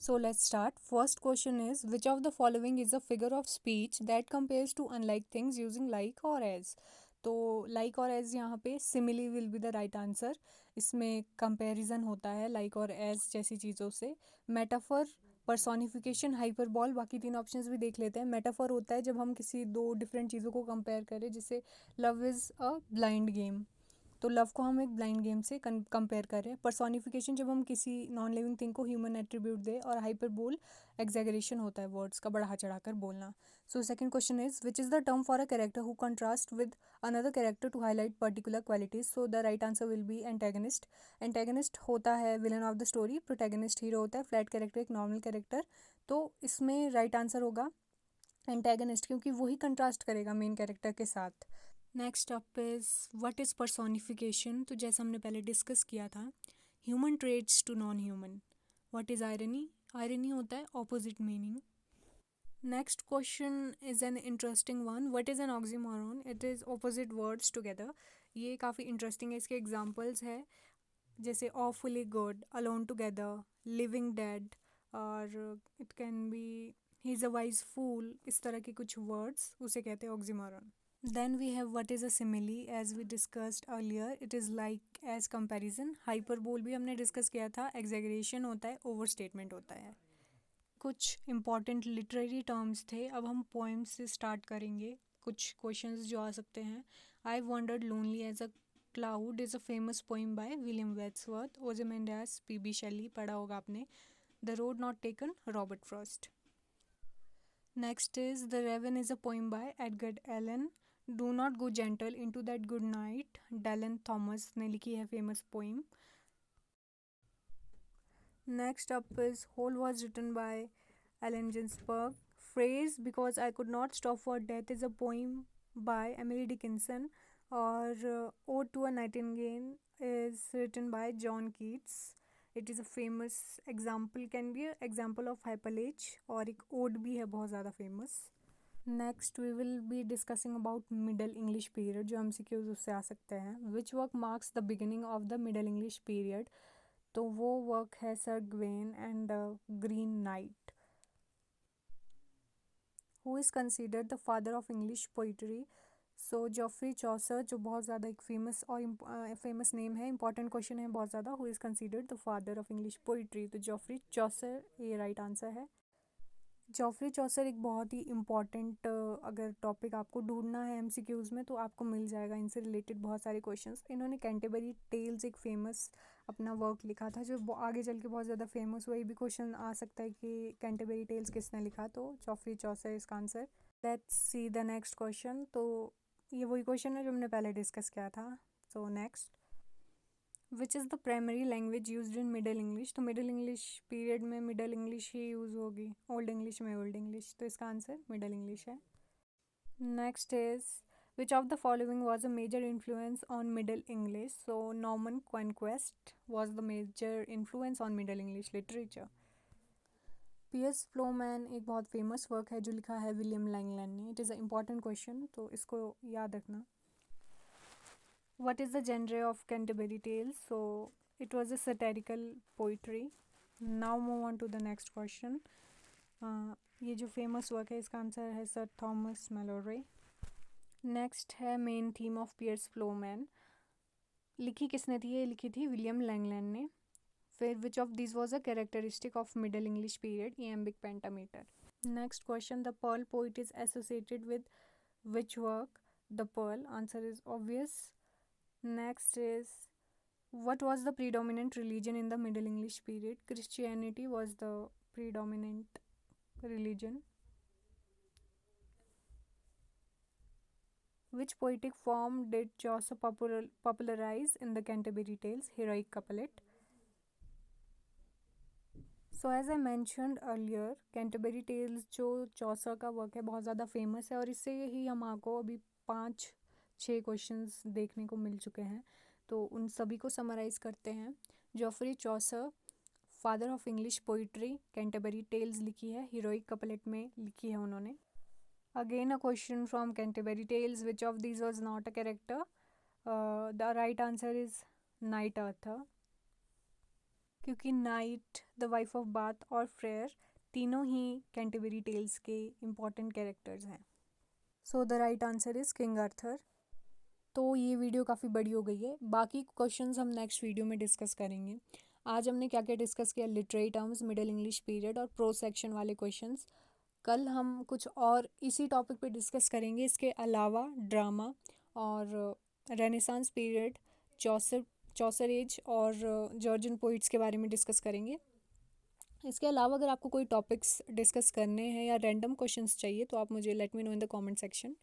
So let's start. First question is, which of the following is a figure of speech that compares to unlike things using like or as? तो like और as यहाँ पे simile will be the right answer. इसमें comparison होता है like और as जैसी चीज़ों से. Metaphor, personification, hyperbole, बाकी तीन ऑप्शंस भी देख लेते हैं. मेटाफर होता है जब हम किसी दो डिफरेंट चीज़ों को कंपेयर करें, जैसे love is a blind game, तो लव को हम एक ब्लाइंड गेम से कंपेयर कर रहे हैं. पर्सोनिफिकेशन जब हम किसी नॉन लिविंग थिंग को ह्यूमन एट्रीब्यूट दे, और हाइपरबोल एग्जैगरेशन होता है वर्ड्स का बढ़ा चढ़ा कर बोलना. So second question is, which is the term for a character who contrast with another character to highlight particular qualities? So the right answer will be antagonist. Antagonist होता है villain of the story, protagonist hero होता है, flat character एक normal character. तो इसमें right answer होगा antagonist, क्योंकि वही कंट्रास्ट करेगा मेन कैरेक्टर के साथ. Next up is, what is personification? तो जैसा हमने पहले डिस्कस किया था, human traits to non human. What is irony? Irony होता है opposite meaning. Next question is an interesting one. What is an oxymoron? It is opposite words together. ये काफ़ी इंटरेस्टिंग है. इसके एग्जांपल्स है जैसे awfully good, alone together, living dead, और it can be he is a wise fool. इस तरह के कुछ वर्ड्स उसे कहते हैं oxymoron. Then we have what is a simile, as we discussed earlier. It is like as comparison. Hyperbole भी हमने डिस्कस किया था. Exaggeration होता है, overstatement होता है. कुछ important literary terms थे. अब हम poems से start करेंगे. कुछ questions जो आ सकते हैं. I wandered lonely as a cloud is a famous poem by William Wordsworth. Ozymandias, P.B. Shelley पढ़ा होगा आपने. The road not taken, Robert Frost. Next is The Raven is a poem by Edgar Allan. Do Not Go Gentle Into That Good Night, Dylan Thomas ने लिखी है famous poem. Next up is Whole was written by Allen Ginsberg. Phrase Because I Could Not Stop for Death is a poem by Emily Dickinson. और Ode to a Nightingale is written by John Keats. It is a famous example, can be an example of hyperlage, और एक ode भी है बहुत ज़्यादा famous. Next we will be discussing about middle English period, जो MCQs उससे आ सकते हैं. Which work marks the beginning of the middle English period? तो वो वर्क है sir Gawain and the green knight. Who is considered the father of English poetry? So Geoffrey Chaucer, जो बहुत ज़्यादा एक फेमस और फेमस नेम है. Important question है बहुत ज़्यादा. Who is considered the father of English poetry? तो जॉफ्री चॉसर ये राइट आंसर है. जॉफ्री चॉसर एक बहुत ही इम्पॉर्टेंट, अगर टॉपिक आपको ढूंढना है MCQs में तो आपको मिल जाएगा. इनसे रिलेटेड बहुत सारे क्वेश्चंस. इन्होंने कैंटरबरी टेल्स एक फेमस अपना वर्क लिखा था, जो आगे चल के बहुत ज़्यादा फेमस हुआ. ये भी क्वेश्चन आ सकता है कि कैंटरबरी टेल्स किसने लिखा, तो जॉफ्री चॉसर इसका answer. Let's see the next question. तो ये वही क्वेश्चन है जो हमने पहले डिस्कस किया था. So next, which is the primary language use in Middle English? तो मिडल इंग्लिश पीरियड में मिडल इंग्लिश ही यूज़ होगी. ओल्ड इंग्लिश में ओल्ड इंग्लिश, तो इसका आंसर मिडल इंग्लिश है. Next is, which of the following was a major influence on Middle English? So Norman Conquest was the major influence on Middle English literature. Piers Plowman एक बहुत famous work है जो लिखा है William Langland ने. It is a important question, तो इसको याद रखना. What is the genre of Canterbury Tales? So it was a satirical poetry. Now move on to the next question. ये जो फेमस वर्क है इसका आंसर है सर थॉमस मेलोरे. नेक्स्ट है मेन थीम ऑफ पियर्स फ्लोमैन. लिखी किसने थी? ये लिखी थी विलियम लैंगलैंड ने. फिर which of this was a characteristic of Middle English period? Iambic pentameter. Next question, the pearl poet is associated with which work? The pearl. Answer is obvious. Next is, what was the predominant religion in the Middle English period? Christianity was the predominant religion. Which poetic form did Chaucer popularize in the Canterbury Tales? Heroic couplet. So as I mentioned earlier, Canterbury Tales जो चौसर का work है बहुत ज़्यादा famous है, और इससे ही हम आपको अभी 5-6 क्वेश्चंस देखने को मिल चुके हैं. तो उन सभी को समराइज़ करते हैं. Geoffrey Chaucer, father of English poetry, Canterbury Tales लिखी है, हीरोइक कपलेट में लिखी है उन्होंने. Again a question from Canterbury Tales, which of these was not a character? The right answer is knight Arthur. क्योंकि knight, the wife of Bath और friar तीनों ही कैंटरबरी टेल्स के इम्पॉर्टेंट कैरेक्टर्स हैं। So the right answer is King Arthur. तो ये video काफ़ी बड़ी हो गई है, बाकी क्वेश्चंस हम नेक्स्ट वीडियो में डिस्कस करेंगे। आज हमने क्या क्या डिस्कस किया, literary terms, middle English period और प्रोज सेक्शन वाले क्वेश्चंस। कल हम कुछ और इसी टॉपिक पे डिस्कस करेंगे, इसके अलावा ड्रामा और रेनेसांस पीरियड, चौसर चौसर एज और जॉर्जियन पोइट्स के बारे में डिस्कस करेंगे। इसके अलावा अगर आपको कोई टॉपिक्स डिस्कस करने हैं या रैंडम क्वेश्चंस चाहिए तो आप मुझे let me know in the comment section.